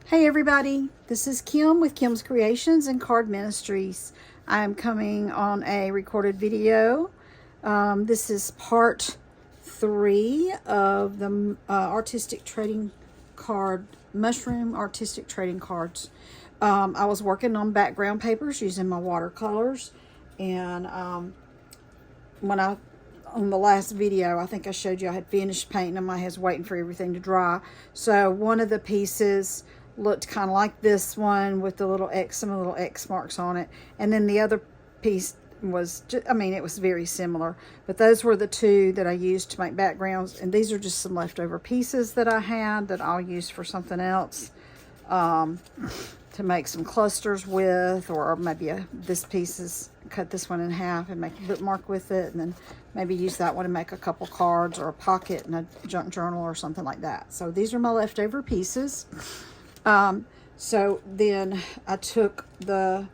Hey everybody, this is Kim with Kim's Creations and Card Ministries. I'm coming on a recorded video. This is part 3 of the artistic trading card, mushroom artistic trading cards. I was working on background papers using my watercolors, and on the last video, I think I showed you I had finished painting them. I was waiting for everything to dry. So one of the pieces looked kind of like this one with the little X, some little X marks on it. And then the other piece was just, it was very similar. But those were the two that I used to make backgrounds. And these are just some leftover pieces that I had that I'll use for something else. To make some clusters with, or maybe this piece is cut this one in half and make a bookmark with it, and then maybe use that one to make a couple cards or a pocket and a junk journal or something like that. So these are my leftover pieces. So then I took the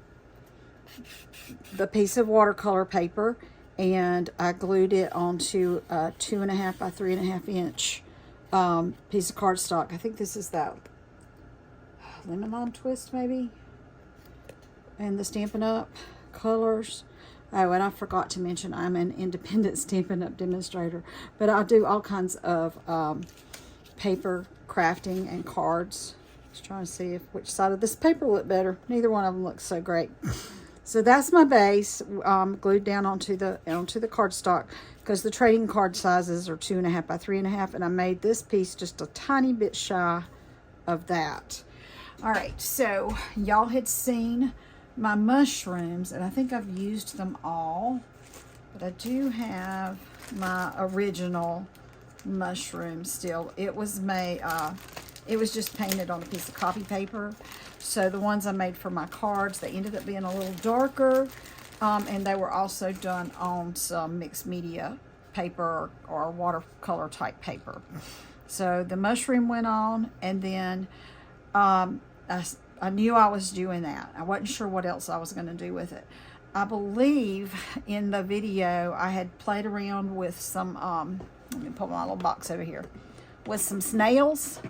piece of watercolor paper and I glued it onto a 2.5 by 3.5 inch piece of cardstock. I think this is that lemon twist maybe, and the Stampin' Up colors. Oh, and I forgot to mention I'm an independent Stampin' Up demonstrator, but I do all kinds of paper crafting and cards. Just trying to see which side of this paper looked better. Neither one of them looks so great. So that's my base, glued down onto the cardstock, because the trading card sizes are 2.5 by 3.5, and I made this piece just a tiny bit shy of that. All right, so y'all had seen my mushrooms, and I think I've used them all, but I do have my original mushroom still. It was made, it was just painted on a piece of copy paper. So the ones I made for my cards, they ended up being a little darker, and they were also done on some mixed media paper or watercolor type paper. So the mushroom went on, and then I knew I was doing that. I wasn't sure what else I was going to do with it. I believe in the video I had played around with some, let me pull my little box over here, with some snails.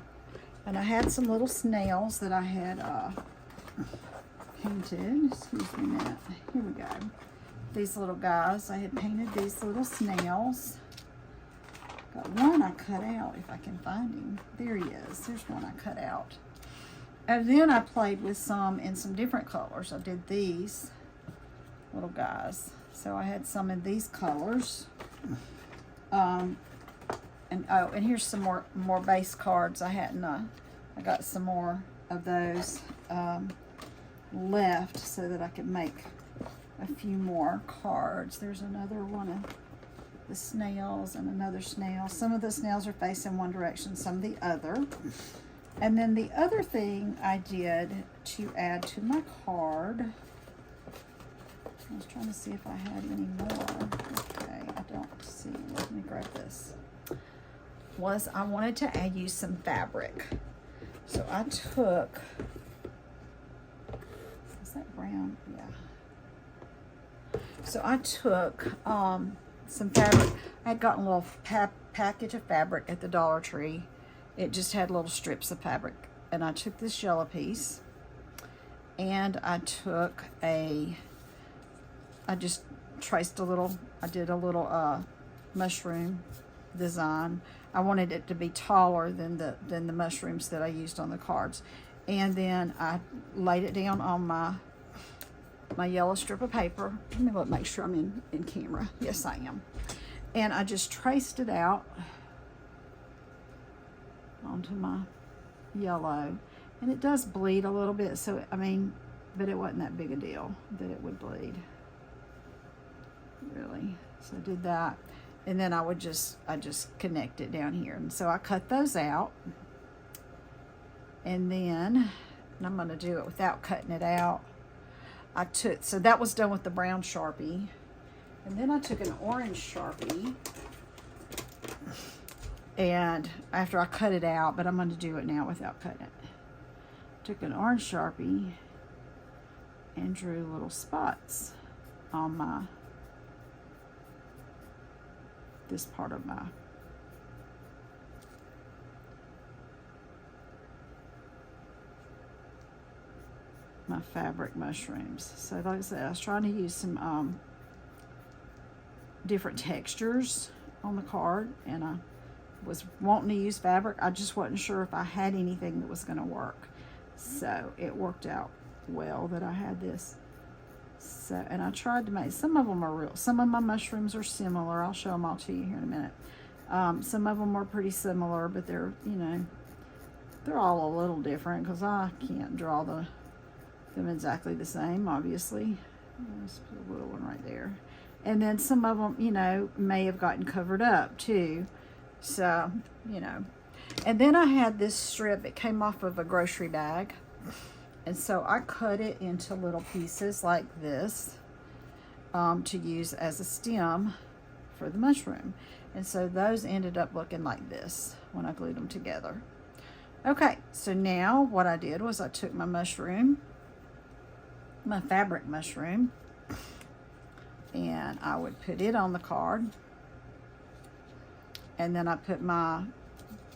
And I had some little snails that I had painted. Excuse me a minute. Here we go. These little guys. I had painted these little snails. Got one I cut out, if I can find him. There he is. There's one I cut out. And then I played with some in some different colors. I did these little guys. So I had some in these colors. And here's some more base cards. I got some more of those left so that I could make a few more cards. There's another one of the snails and another snail. Some of the snails are facing one direction, some the other. And then the other thing I did to add to my card, I was trying to see if I had any more. Okay, I don't see. Let me grab this. Was I wanted to use some fabric. So I took, is that brown? Yeah. So I took some fabric. I had gotten a little package of fabric at the Dollar Tree. It just had little strips of fabric. And I took this yellow piece, and I took I just traced I did a little mushroom design. I wanted it to be taller than the mushrooms that I used on the cards. And then I laid it down on my yellow strip of paper. Let me make sure I'm in camera. Yes, I am. And I just traced it out onto my yellow. And it does bleed a little bit, so but it wasn't that big a deal that it would bleed, really. So I did that. And then I just connect it down here. And so I cut those out. And then, I'm going to do it without cutting it out. So that was done with the brown Sharpie. And then I took an orange Sharpie. And after I cut it out, but I'm going to do it now without cutting it. Took an orange Sharpie and drew little spots on this part of my my fabric mushrooms. So like I said, I was trying to use some different textures on the card, and I was wanting to use fabric. I just wasn't sure if I had anything that was going to work. So it worked out well that I had this. So, and I tried to make, some of them are real, some of my mushrooms are similar. I'll show them all to you here in a minute. Some of them are pretty similar, but they're, you know, they're all a little different because I can't draw them exactly the same, obviously. Let's put a little one right there. And then some of them, you know, may have gotten covered up too. So, you know. And then I had this strip. It came off of a grocery bag. And so I cut it into little pieces like this to use as a stem for the mushroom. And so those ended up looking like this when I glued them together. Okay, so now what I did was I took my mushroom, my fabric mushroom, and I would put it on the card. And then I put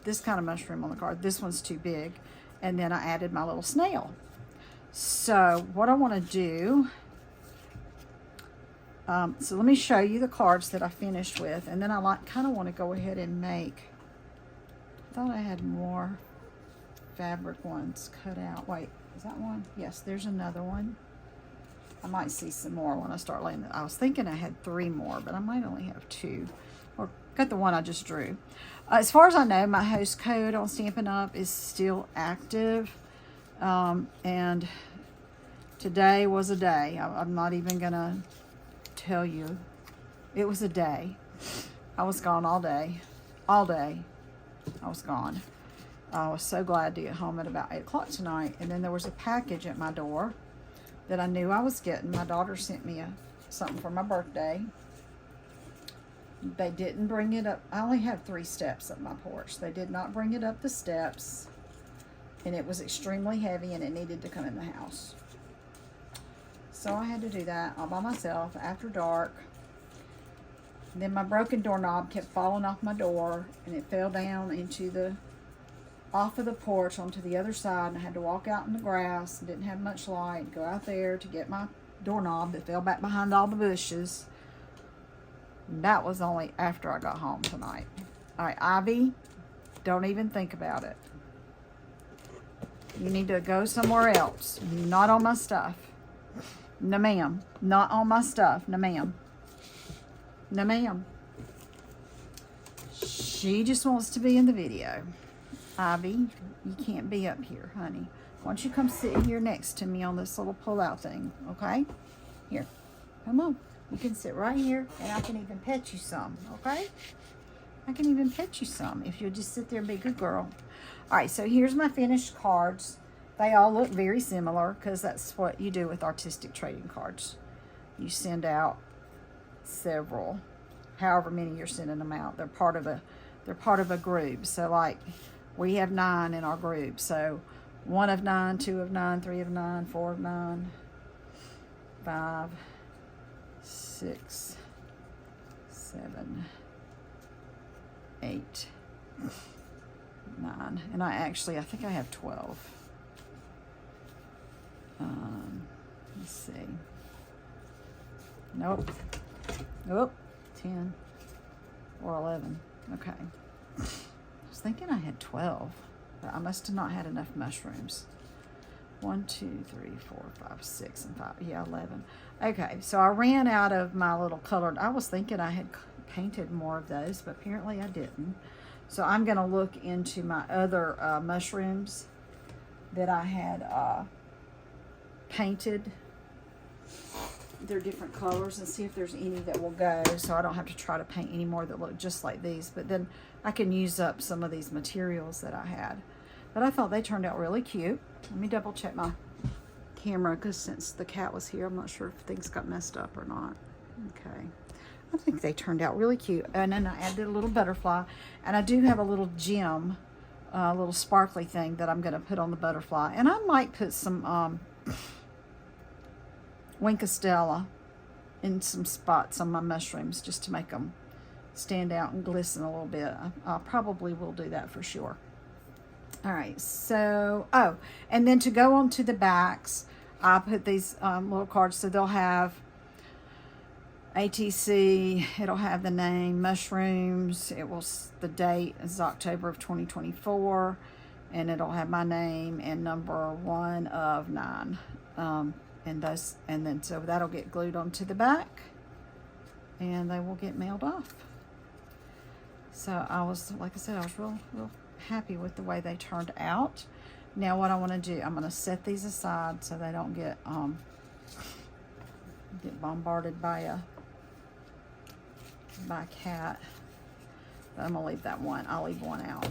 this kind of mushroom on the card. This one's too big. And then I added my little snail. So what I want to do, so let me show you the cards that I finished with. And then I kind of want to go ahead and make, I thought I had more fabric ones cut out. Wait, is that one? Yes, there's another one. I might see some more when I start laying it. I was thinking I had 3 more, but I might only have 2. Or got the one I just drew. As far as I know, my host code on Stampin' Up! Is still active. And today was a day. I'm not even going to tell you. It was a day. I was gone all day. All day. I was gone. I was so glad to get home at about 8 o'clock tonight. And then there was a package at my door that I knew I was getting. My daughter sent me something for my birthday. They didn't bring it up. I only have 3 steps up my porch. They did not bring it up the steps. And it was extremely heavy and it needed to come in the house. So I had to do that all by myself after dark. And then my broken doorknob kept falling off my door and it fell down off of the porch onto the other side, and I had to walk out in the grass and didn't have much light, go out there to get my doorknob that fell back behind all the bushes. And that was only after I got home tonight. All right, Ivy, don't even think about it. You need to go somewhere else. Not on my stuff. No, ma'am. Not on my stuff. No, ma'am. No, ma'am. She just wants to be in the video. Ivy, you can't be up here, honey. Why don't you come sit here next to me on this little pull-out thing, okay? Here, come on. You can sit right here, and I can even pet you some, okay? I can even pet you some if you'll just sit there and be a good girl. All right, so here's my finished cards. They all look very similar because that's what you do with artistic trading cards. You send out several, however many you're sending them out. They're part of a group. So like we have 9 in our group. So 1 of 9, 2 of 9, 3 of 9, 4 of 9, 5, 6, 7, 8, 9. And I think I have 12. Let's see. Nope. 10 or 11. Okay. I was thinking I had 12, but I must have not had enough mushrooms. 1, 2, 3, 4, 5, 6, and 5. Yeah, 11. Okay, so I ran out of my little colored. I was thinking I had painted more of those, but apparently I didn't. So I'm going to look into my other mushrooms that I had painted. They're different colors, and see if there's any that will go, so I don't have to try to paint any more that look just like these. But then I can use up some of these materials that I had. But I thought they turned out really cute. Let me double check my camera, because since the cat was here, I'm not sure if things got messed up or not. Okay. I think they turned out really cute. And then I added a little butterfly. And I do have a little gem, a little sparkly thing that I'm going to put on the butterfly. And I might put some Winkostella in some spots on my mushrooms just to make them stand out and glisten a little bit. I probably will do that for sure. All right, so, and then to go on to the backs, I put these little cards, so they'll have ATC, it'll have the name, mushrooms, the date is October of 2024, and it'll have my name and number 1 of 9. And then so that'll get glued onto the back, and they will get mailed off. So I was, like I said, I was real happy with the way they turned out. Now what I want to do, I'm going to set these aside so they don't get bombarded by a cat. But I'm going to leave that one. I'll leave one out.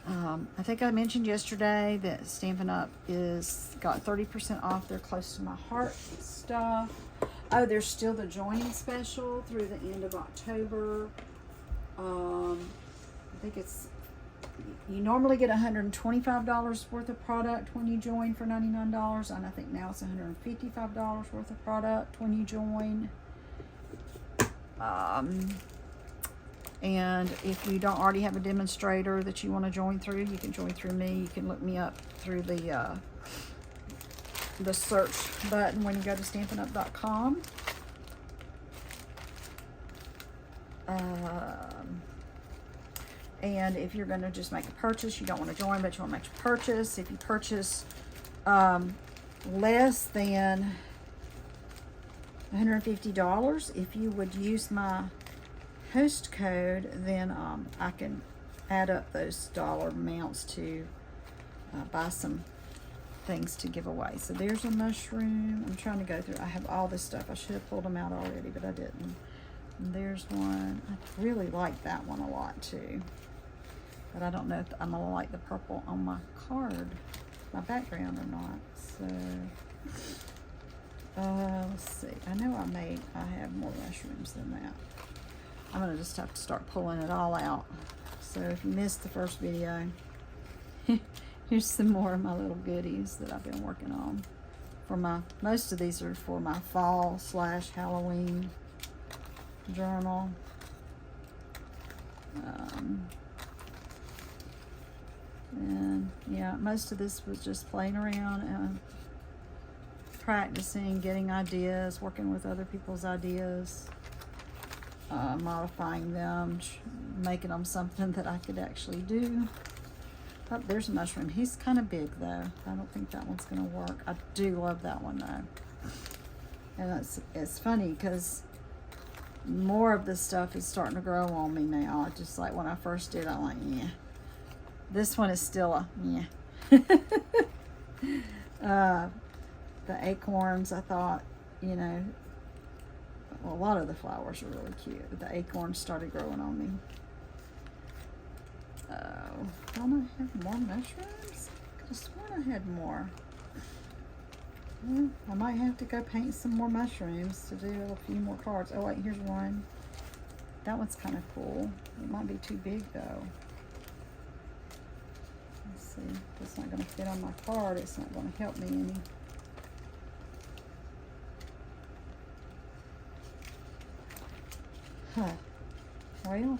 I think I mentioned yesterday that Stampin' Up! Got 30% off their Close to My Heart stuff. Oh, there's still the joining special through the end of October. I think you normally get $125 worth of product when you join for $99, and I think now it's $155 worth of product when you join. And if you don't already have a demonstrator that you want to join through, you can join through me. You can look me up through the search button when you go to Stampin'Up.com. And if you're going to just make a purchase, you don't want to join, but you want to make a purchase. If you purchase less than $150, if you would use my host code, then I can add up those dollar amounts to buy some things to give away. So there's a mushroom. I'm trying to go through. I have all this stuff. I should have pulled them out already, but I didn't. And there's one. I really like that one a lot too. But I don't know if I'm going to like the purple on my card, my background or not. So, let's see. I know I have more mushrooms than that. I'm going to just have to start pulling it all out. So if you missed the first video, here's some more of my little goodies that I've been working on. Most of these are for my fall/Halloween journal. And yeah, most of this was just playing around and practicing, getting ideas, working with other people's ideas, modifying them, making them something that I could actually do. Oh, there's a mushroom. He's kind of big though. I don't think that one's going to work. I do love that one though. And it's funny because more of this stuff is starting to grow on me now. Just like when I first did, I'm like, yeah. This one is still a yeah. The acorns, I thought, well, a lot of the flowers are really cute, but the acorns started growing on me. Oh, don't I have more mushrooms? I could have sworn I had more. Well, I might have to go paint some more mushrooms to do a few more cards. Oh wait, here's one. That one's kind of cool. It might be too big though. Let's see. If it's not going to fit on my card, it's not going to help me any. Huh. Well,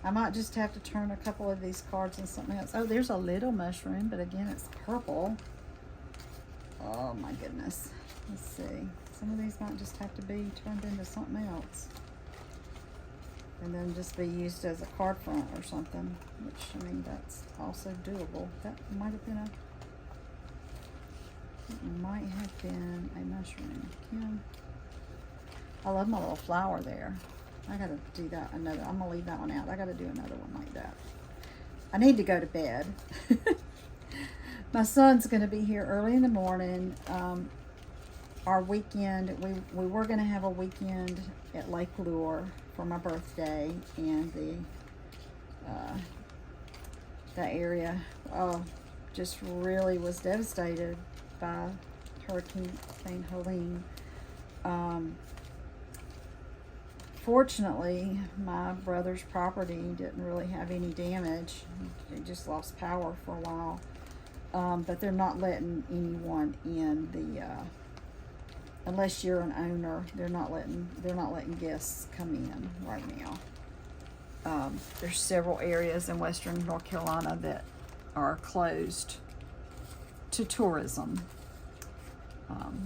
I might just have to turn a couple of these cards into something else. Oh, there's a little mushroom, but again, it's purple. Oh my goodness. Let's see. Some of these might just have to be turned into something else. And then just be used as a card front or something. Which, I mean, that's also doable. That might have been a mushroom. Kim. I love my little flower there. I gotta do that another. I'm gonna leave that one out. I gotta do another one like that. I need to go to bed. My son's gonna be here early in the morning. Our weekend, we were gonna have a weekend at Lake Lure for my birthday, and the area just really was devastated by Hurricane Helene. Fortunately, my brother's property didn't really have any damage. It just lost power for a while. But they're not letting anyone in unless you're an owner. They're not letting guests come in right now. There's several areas in western North Carolina that are closed to tourism.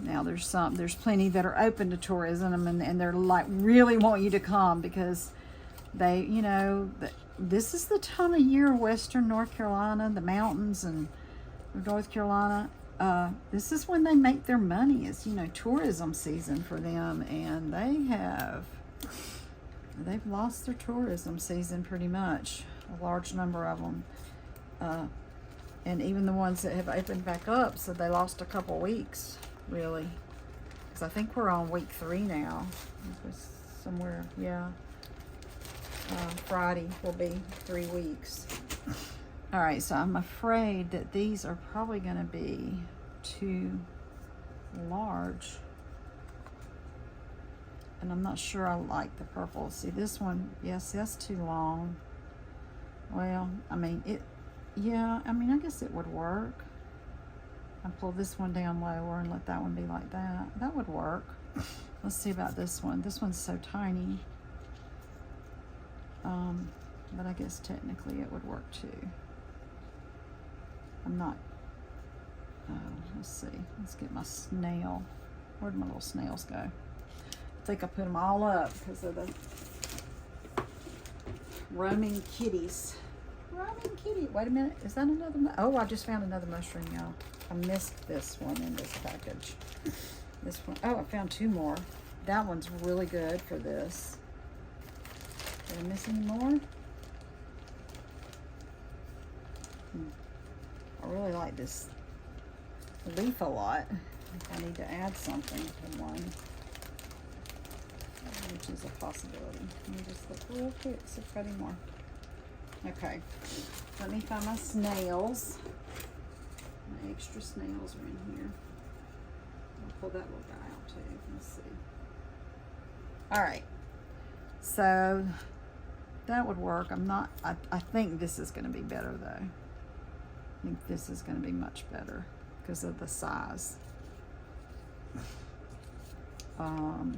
Now there's plenty that are open to tourism, and they're like really want you to come because they, you know, this is the time of year, Western North Carolina, the mountains and North Carolina. This is when they make their money. It's, you know, tourism season for them, and they've lost their tourism season pretty much. A large number of them. And even the ones that have opened back up, so they lost a couple weeks, really. Because I think we're on week 3 now. Somewhere, yeah. Friday will be 3 weeks. All right, so I'm afraid that these are probably going to be too large. And I'm not sure I like the purple. See, this one, yes, that's too long. Well, I mean, yeah, I mean, I guess it would work. I pull this one down lower and let that one be like that. That would work. Let's see about this one. This one's so tiny. But I guess technically it would work too. I'm not, let's see. Let's get my snail. Where'd my little snails go? I think I put them all up because of the roaming kitties. Roaming kitty. Wait a minute. Is that another? Oh, I just found another mushroom, y'all. I missed this one in this package. This one. Oh, I found 2 more. That one's really good for this. Did I miss any more? I really like this leaf a lot. I need to add something to one, which is a possibility. Let me just look real quick, see if I've got any more. Okay, let me find my snails. My extra snails are in here. I'll pull that little guy out too. Let's see. All right, so that would work. I think this is going to be better though. I think this is going to be much better because of the size. All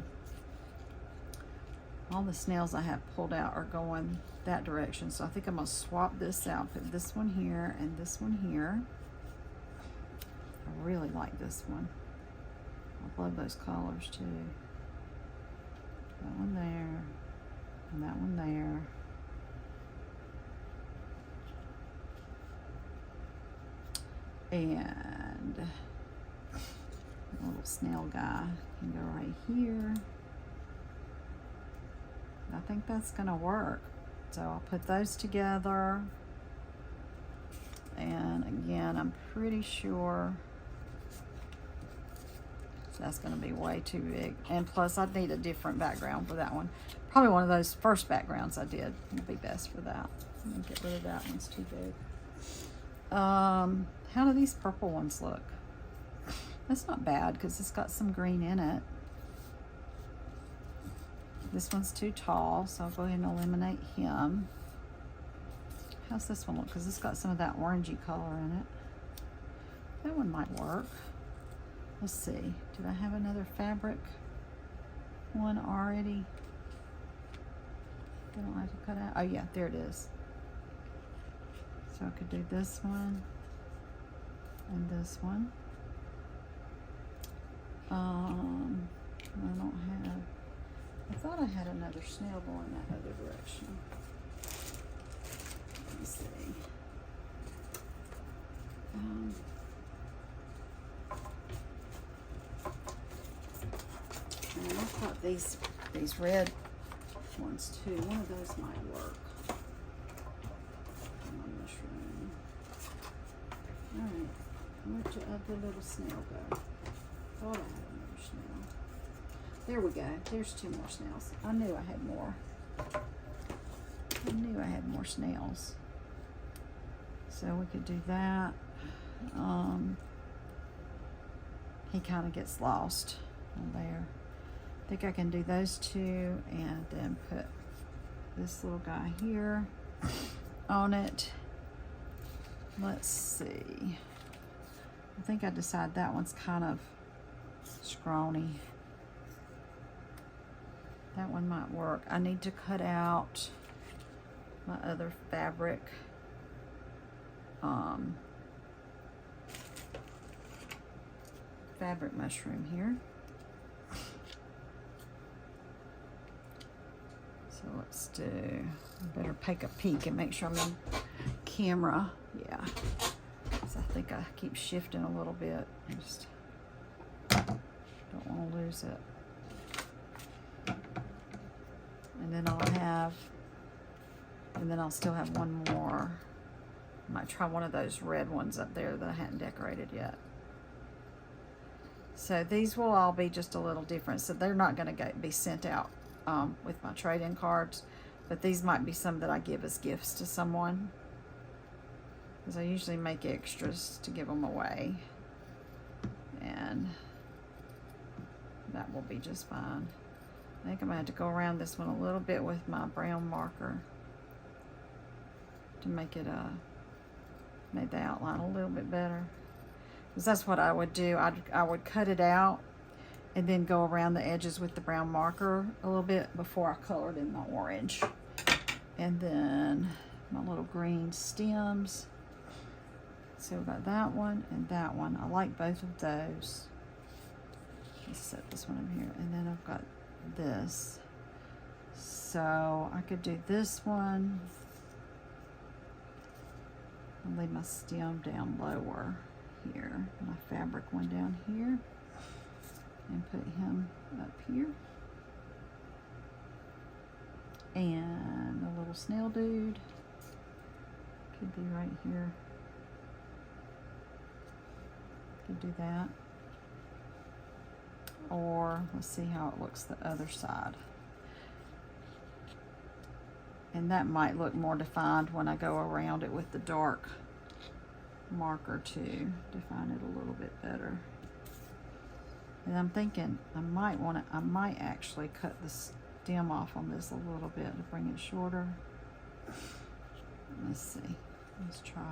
the snails I have pulled out are going that direction, so I think I'm going to swap this out, put this one here and this one here. I really like this one. I love those colors too. That one there and that one there. And a little snail guy can go right here. I think that's gonna work. So I'll put those together. And again, I'm pretty sure that's gonna be way too big. And plus I'd need a different background for that one. Probably one of those first backgrounds I did would be best for that. Let me get rid of that one, it's too big. How do these purple ones look? That's not bad because it's got some green in it. This one's too tall, so I'll go ahead and eliminate him. How's this one look? Because it's got some of that orangey color in it. That one might work. Let's see. Did I have another fabric one already? I don't have to cut out. Oh yeah, there it is. So I could do this one and this one. I don't have, I thought I had another snail going that other direction. Let me see. And I thought these red ones too. One of those might work. Mushroom. All right, where'd the other little snail go? Thought I had another snail. There we go. There's 2 more snails. I knew I had more. I knew I had more snails. So we could do that. He kind of gets lost on there. I think I can do those 2 and then put this little guy here on it. Let's see. I think I decided that one's kind of scrawny. That one might work. I need to cut out my other fabric. fabric mushroom here. So let's do, I better take a peek and make sure I'm in camera. Yeah, so I think I keep shifting a little bit. I just don't want to lose it. And then I'll still have one more. I might try one of those red ones up there that I hadn't decorated yet. So these will all be just a little different. So they're not going to be sent out with my trade-in cards, but these might be some that I give as gifts to someone, because I usually make extras to give them away, and that will be just fine. I think I'm going to have to go around this one a little bit with my brown marker to make it make the outline a little bit better, because that's what I would do. I would cut it out and then go around the edges with the brown marker a little bit before I colored in the orange. And then my little green stems. So we've got that one and that one. I like both of those. Let's set this one in here. And then I've got this. So I could do this one. I'll leave my stem down lower here. My fabric one down here. And put him up here. And a little snail dude could be right here. Could do that. Or let's see how it looks the other side. And that might look more defined when I go around it with the dark marker to define it a little bit better. And I'm thinking I might actually cut the stem off on this a little bit to bring it shorter. Let's see. Let's try.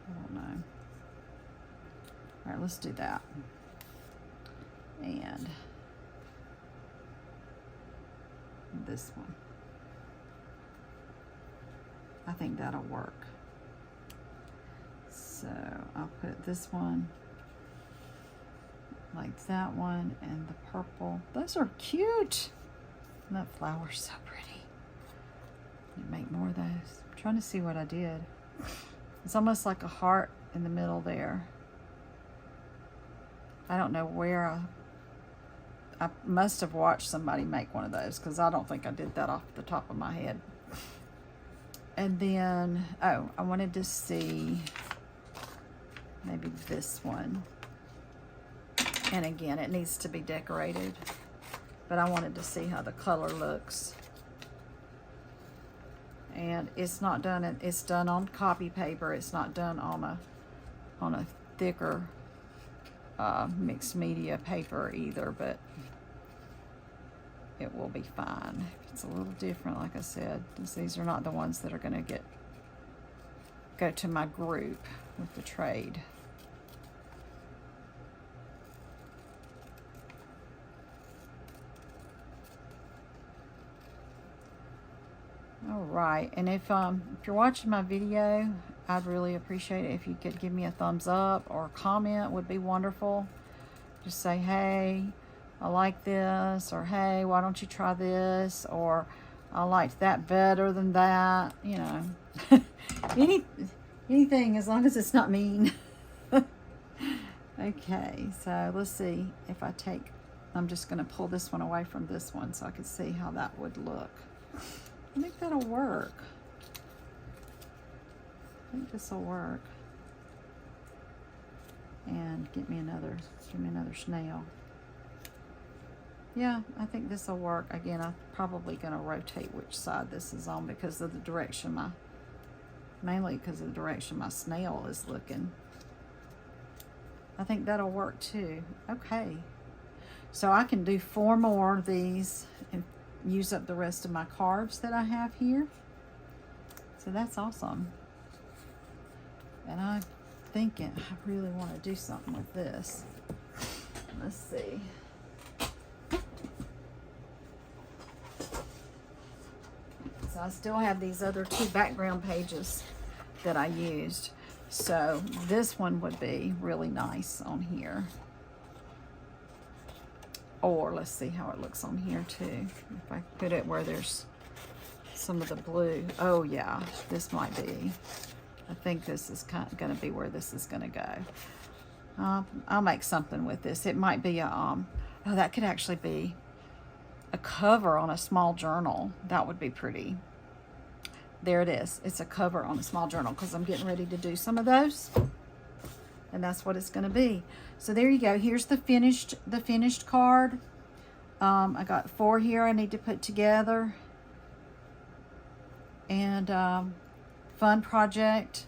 I don't know. All right, let's do that. And this one. I think that'll work. So I'll put this one like that one, and the purple. Those are cute. And that flower's so pretty. Make more of those. I'm trying to see what I did. It's almost like a heart in the middle there. I don't know where I must have watched somebody make one of those, because I don't think I did that off the top of my head. And then, oh, I wanted to see maybe this one. And again, it needs to be decorated, but I wanted to see how the color looks. And it's not done, it's done on copy paper. It's not done on a thicker mixed media paper either, but it will be fine. It's a little different, like I said, because these are not the ones that are going to go to my group with the trade. All right, and if you're watching my video, I'd really appreciate it if you could give me a thumbs up, or a comment would be wonderful. Just say, hey, I like this, or hey, why don't you try this, or I liked that better than that, you know. Anything, as long as it's not mean. Okay, so let's see if I take, I'm just going to pull this one away from this one so I can see how that would look. I think that'll work. I think this will work. And give me another snail. Yeah, I think this will work. Again, I'm probably going to rotate which side this is on because of the direction mainly because of the direction my snail is looking. I think that'll work too. Okay. So I can do 4 more of these and use up the rest of my cards that I have here. So that's awesome. And I'm thinking I really want to do something with this. Let's see. So I still have these other 2 background pages that I used. So this one would be really nice on here. Or let's see how it looks on here too. If I put it where there's some of the blue. Oh yeah, this might be. I think this is kind of going to be where this is going to go. I'll make something with this. It might be a, oh, that could actually be a cover on a small journal. That would be pretty. There it is. It's a cover on a small journal because I'm getting ready to do some of those. And that's what it's going to be. So there you go. Here's the finished card. I got 4 here I need to put together. And fun project.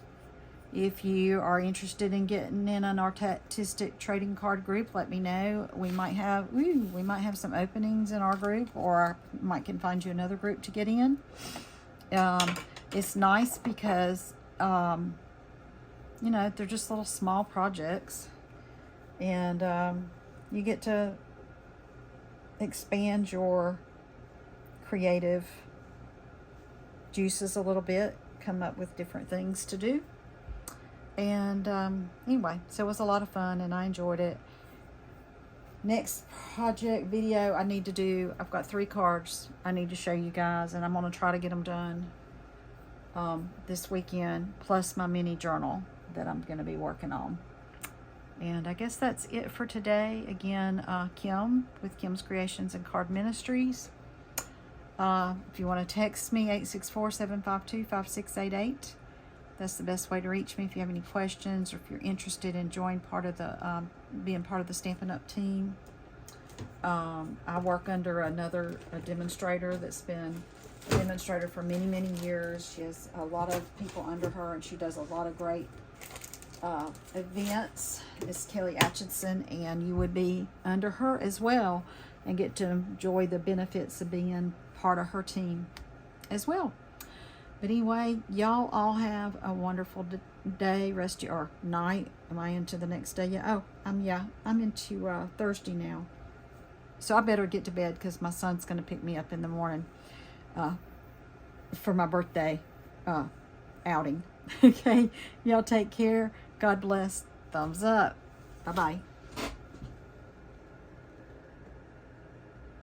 If you are interested in getting in an artistic trading card group, let me know. We might have some openings in our group, or I can find you another group to get in. It's nice because you know, they're just little small projects, and you get to expand your creative juices a little bit, come up with different things to do. And anyway, so it was a lot of fun and I enjoyed it. Next project video I need to do, I've got 3 cards I need to show you guys, and I'm going to try to get them done this weekend, plus my mini journal that I'm going to be working on. And I guess that's it for today. Again, Kim with Kim's Creations and Card Ministries. If you want to text me, 864-752-5688. That's the best way to reach me if you have any questions, or if you're interested in joining part of the being part of the Stampin' Up! Team. I work under a demonstrator that's been a demonstrator for many, many years. She has a lot of people under her, and she does a lot of great events. It's Kelly Atchison, and you would be under her as well and get to enjoy the benefits of being part of her team as well. But anyway, y'all all have a wonderful day, rest your, or night. Am I into the next day? Yeah. Oh, I'm into Thursday now. So I better get to bed because my son's going to pick me up in the morning for my birthday outing. Okay, y'all take care. God bless. Thumbs up. Bye-bye.